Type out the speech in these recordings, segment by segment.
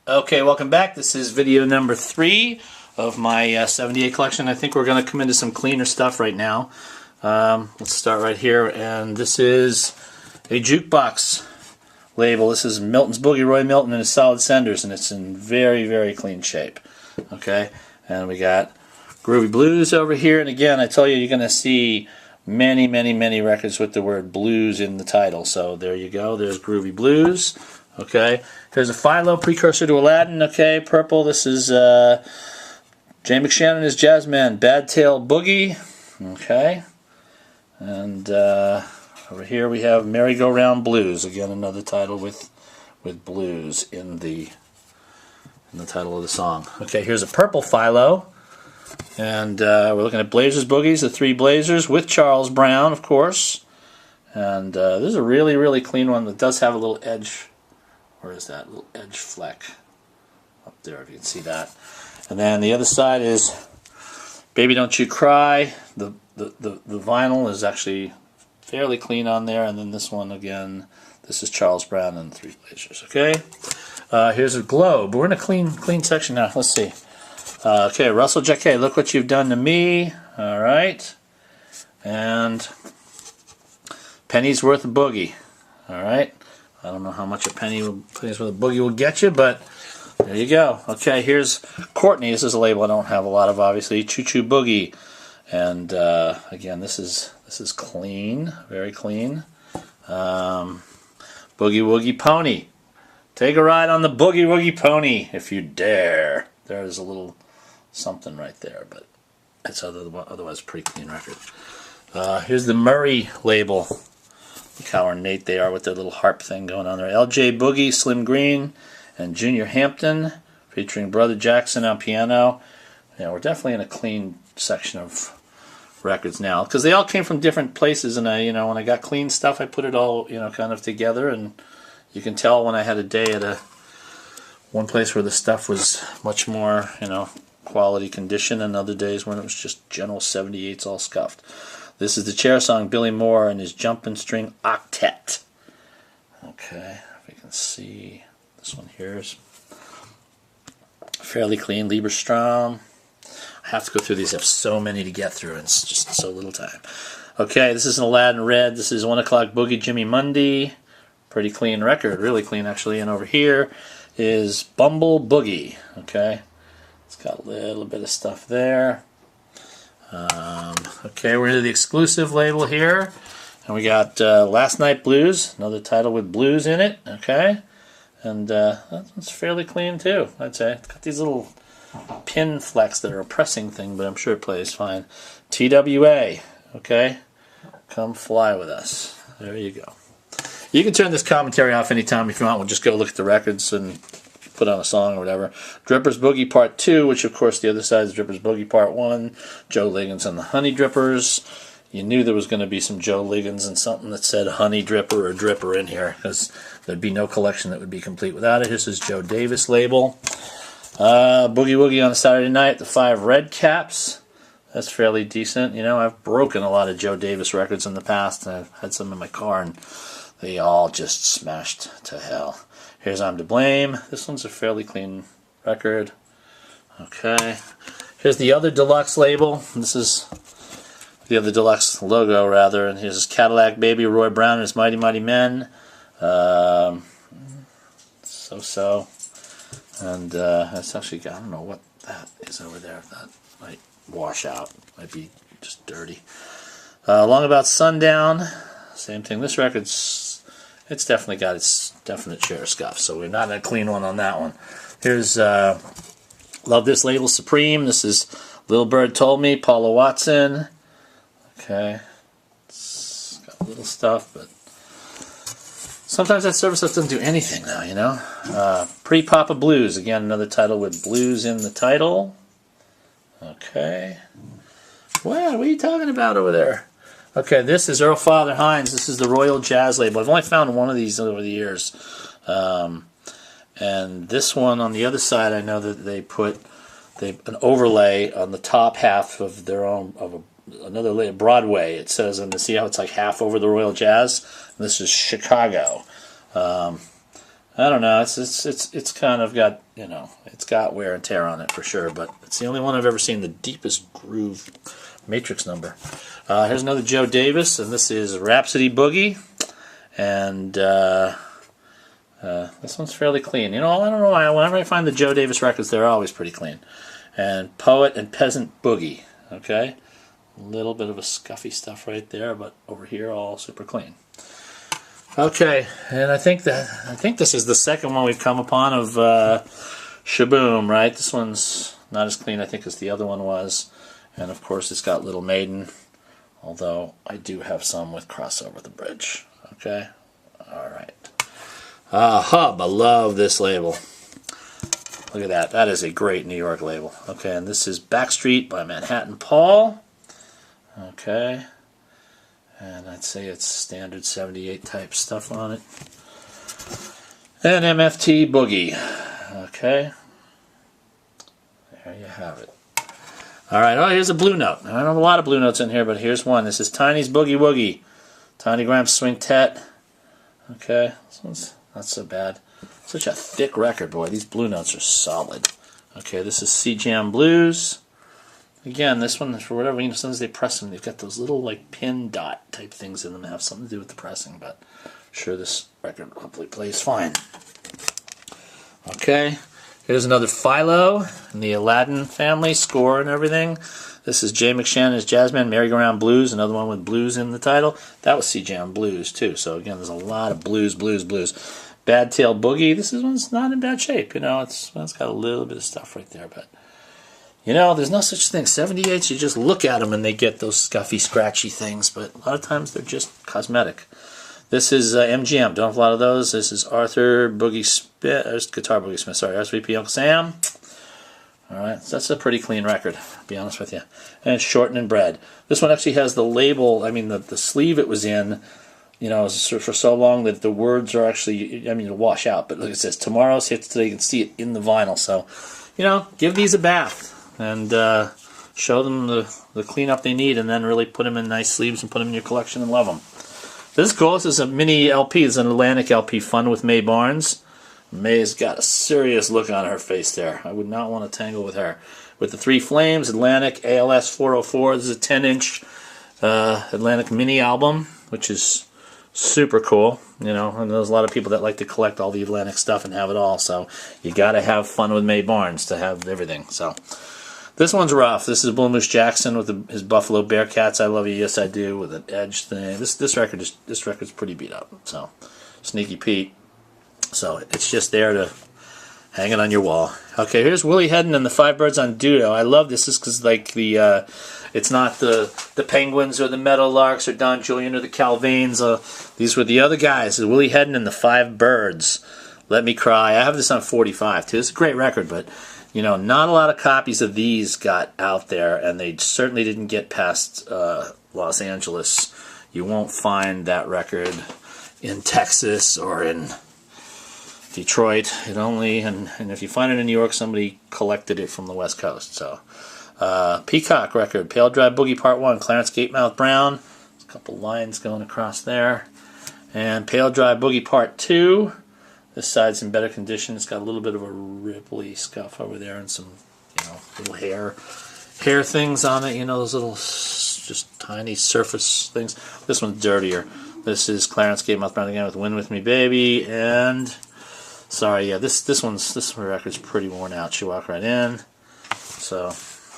Okay, welcome back. This is video number 3 of my 78 collection. I think we're going to come into some cleaner stuff right now. Let's start right here, and this is a jukebox label. This is Milton's Boogie, Roy Milton and his Solid Senders, and it's in very, very clean shape. Okay, and we got Groovy Blues over here, and again, I tell you, you're going to see many, many, many records with the word blues in the title. So there you go. There's Groovy Blues. Okay, here's a Philo precursor to Aladdin. Okay, purple. This is Jay McShannon, his Jazzman, Bad Tail Boogie. Okay, and over here we have Merry-Go-Round Blues. Again, another title with blues in the title of the song. Okay, here's a purple Philo, and we're looking at Blazers Boogies, the 3 Blazers with Charles Brown, of course. And this is a really, really clean one that does have a little edge. Where is that little edge fleck? Up there, if you can see that. And then the other side is Baby Don't You Cry. The vinyl is actually fairly clean on there. And then this one again, this is Charles Brown and the 3 Blazers. Okay. Here's a Globe. We're in a clean section now. Let's see. Okay, Russell Jacquet, Look What You've Done to Me. All right. And Penny's Worth a Boogie. All right. I don't know how much a penny's worth of boogie will get you, but there you go. Okay, here's Courtney. This is a label I don't have a lot of, obviously. Choo Choo Boogie, and again, this is clean, very clean. Boogie Woogie Pony. Take a ride on the Boogie Woogie Pony if you dare. There's a little something right there, but it's otherwise a pretty clean record. Here's the Murray label. Look how ornate they are with their little harp thing going on there. L.J. Boogie, Slim Green, and Junior Hampton, featuring Brother Jackson on piano. Yeah, we're definitely in a clean section of records now, because they all came from different places, and when I got clean stuff, I put it all, kind of together, and you can tell when I had a day at one place where the stuff was much more, quality condition, and other days when it was just general 78s all scuffed. This is the chair song, Billy Moore and his Jumpin' String Octet. Okay, if you can see, this one here is fairly clean. Lieberstrom. I have to go through these. I have so many to get through, and it's just so little time. Okay, this is an Aladdin Red. This is 1 O'Clock Boogie, Jimmy Mundy. Pretty clean record, really clean actually. And over here is Bumble Boogie. Okay, it's got a little bit of stuff there. Okay, we're into the exclusive label here, and we got Last Night Blues, another title with blues in it. Okay, and that's fairly clean too, I'd say. It's got these little pin flecks that are a pressing thing, but I'm sure it plays fine. TWA, okay, come fly with us. There you go. You can turn this commentary off anytime if you want. We'll just go look at the records and put on a song or whatever. Drippers Boogie Part 2, which of course the other side is Drippers Boogie Part 1. Joe Liggins and the Honey Drippers. You knew there was going to be some Joe Liggins and something that said Honey Dripper or Dripper in here, because there'd be no collection that would be complete without it. This is Joe Davis label. Boogie Woogie on a Saturday Night, the 5 Red Caps. That's fairly decent. I've broken a lot of Joe Davis records in the past. I've had some in my car, and they all just smashed to hell. Here's I'm to Blame. This one's a fairly clean record. Okay. Here's the other deluxe label. This is the other deluxe logo, rather. And here's Cadillac Baby, Roy Brown and his Mighty Mighty Men. So-so. And that's actually, I don't know what that is over there. That might wash out. Might be just dirty. Long About Sundown. Same thing. This record's... It's definitely got its definite share of scuff, so we're not in a clean one on that one. Here's Love This Label Supreme. This is Little Bird Told Me, Paula Watson. Okay. It's got little stuff, but sometimes that service doesn't do anything now, Pre-Papa Blues. Again, another title with blues in the title. Okay. Wow, what are you talking about over there? Okay, this is Earl Father Hines. This is the Royal Jazz label. I've only found one of these over the years. And this one on the other side, I know that they put an overlay on the top half of their own, another layer, Broadway. It says, and see how it's like half over the Royal Jazz? And this is Chicago. I don't know. It's kind of got, you know, it's got wear and tear on it for sure. But it's the only one I've ever seen the deepest groove matrix number. Here's another Joe Davis, and this is Rhapsody Boogie, and this one's fairly clean. You know, I don't know why. Whenever I find the Joe Davis records, they're always pretty clean. And Poet and Peasant Boogie. Okay, a little bit of a scuffy stuff right there, but over here all super clean. Okay, and I think this is the second one we've come upon of Shaboom, right? This one's not as clean, I think, as the other one was. And of course it's got Little Maiden, although I do have some with Cross Over the Bridge. Okay, alright. Hub, I love this label. Look at that, that is a great New York label. Okay, and this is Backstreet by Manhattan Paul. Okay, and I'd say it's standard 78 type stuff on it. And MFT Boogie. Okay, there you have it. Alright, oh, here's a blue note. I don't have a lot of blue notes in here, but here's one. This is Tiny's Boogie Woogie. Tiny Graham Swing Tet. Okay, this one's not so bad. Such a thick record, boy. These blue notes are solid. Okay, this is C-Jam Blues. Again, this one, for whatever, you know, sometimes they press them, they've got those little, like, pin dot type things in them that have something to do with the pressing, but I'm sure this record hopefully plays fine. Okay, here's another Philo in the Aladdin family, score and everything. This is Jay McShannon's Jazzman Merry-Go-Round Blues, another one with blues in the title. That was C-Jam Blues, too, so again, there's a lot of blues. Bad Tail Boogie, this one's not in bad shape, you know, it's got a little bit of stuff right there, but you know, there's no such thing. 78s, you just look at them and they get those scuffy, scratchy things, but a lot of times they're just cosmetic. This is MGM. Don't have a lot of those. This is Arthur Boogie Smith, Guitar Boogie Smith, sorry, RSVP Uncle Sam. Alright, so that's a pretty clean record, to be honest with you. And it's Shorten and Bread. This one actually has the label, I mean, the sleeve it was in, you know, for so long that the words are actually, I mean, it'll wash out, but look, it says tomorrow's hits today. You can see it in the vinyl, so, you know, give these a bath. And show them the cleanup they need, and then really put them in nice sleeves and put them in your collection and love them. This is cool. This is a mini LP. It's an Atlantic LP, Fun with May Barnes. May's got a serious look on her face there. I would not want to tangle with her. With the Three Flames, Atlantic, ALS 404. This is a 10-inch Atlantic mini album, which is super cool. You know, and there's a lot of people that like to collect all the Atlantic stuff and have it all. So you got to have Fun with May Barnes to have everything. So this one's rough. This is Bull Moose Jackson with his Buffalo Bearcats. I Love You, Yes I Do, with an edge thing. This record's pretty beat up. So Sneaky Pete. So it's just there to hang it on your wall. Okay, here's Willie Hedden and the Five Birds on Dudo. I love this. This is because like it's not the Penguins or the Meadowlarks or Don Julian or the Calvains. These were the other guys. Willie Hedden and the Five Birds. Let Me Cry. I have this on 45 too. It's a great record, but you know, not a lot of copies of these got out there, and they certainly didn't get past Los Angeles. You won't find that record in Texas or in Detroit. It only, and if you find it in New York, somebody collected it from the West Coast. So, Peacock record, Pale Dry Boogie Part 1, Clarence Gatemouth Brown. There's a couple lines going across there. And Pale Dry Boogie Part 2. This side's in better condition. It's got a little bit of a ripply scuff over there and some, you know, little hair things on it. You know, those little just tiny surface things. This one's dirtier. This is Clarence Gatemouth Brown again with Win With Me Baby. And sorry, yeah, this record's pretty worn out. She walked right in. So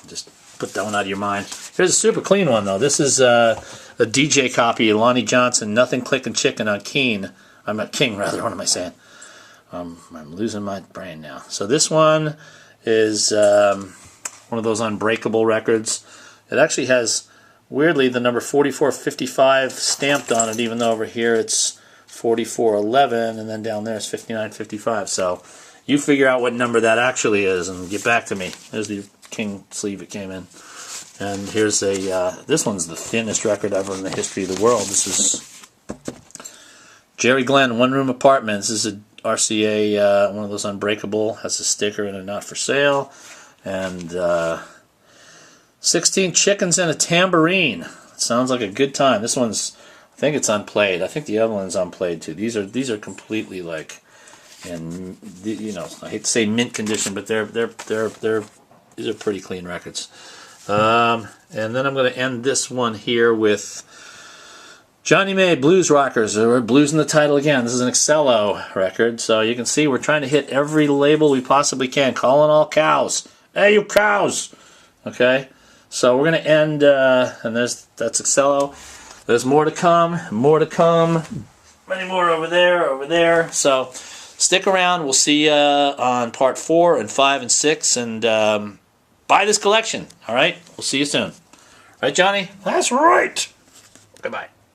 just put that one out of your mind. Here's a super clean one though. This is a DJ copy of Lonnie Johnson, Nothing Clickin' Chicken on King. I'm at King rather. What am I saying? I'm losing my brain now. So this one is one of those unbreakable records. It actually has, weirdly, the number 4455 stamped on it, even though over here it's 4411, and then down there it's 5955. So you figure out what number that actually is and get back to me. There's the King sleeve it came in. And here's this one's the thinnest record ever in the history of the world. This is Jerry Glenn, One Room Apartments. This is a RCA, one of those unbreakable, has a sticker and a not for sale. And 16 Chickens and a Tambourine. It sounds like a good time. This one's, I think it's unplayed. I think the other one's unplayed too. These are completely like and you know, I hate to say mint condition, but these are pretty clean records. And then I'm going to end this one here with Johnny May Blues Rockers. We're blues in the title again. This is an Excello record, so you can see we're trying to hit every label we possibly can. Calling all cows. Hey, you cows! Okay, so we're going to end, and that's Excello. There's more to come, many more over there. So stick around. We'll see you on part 4 and 5 and 6, and buy this collection. All right, we'll see you soon. Right, Johnny? That's right. Goodbye.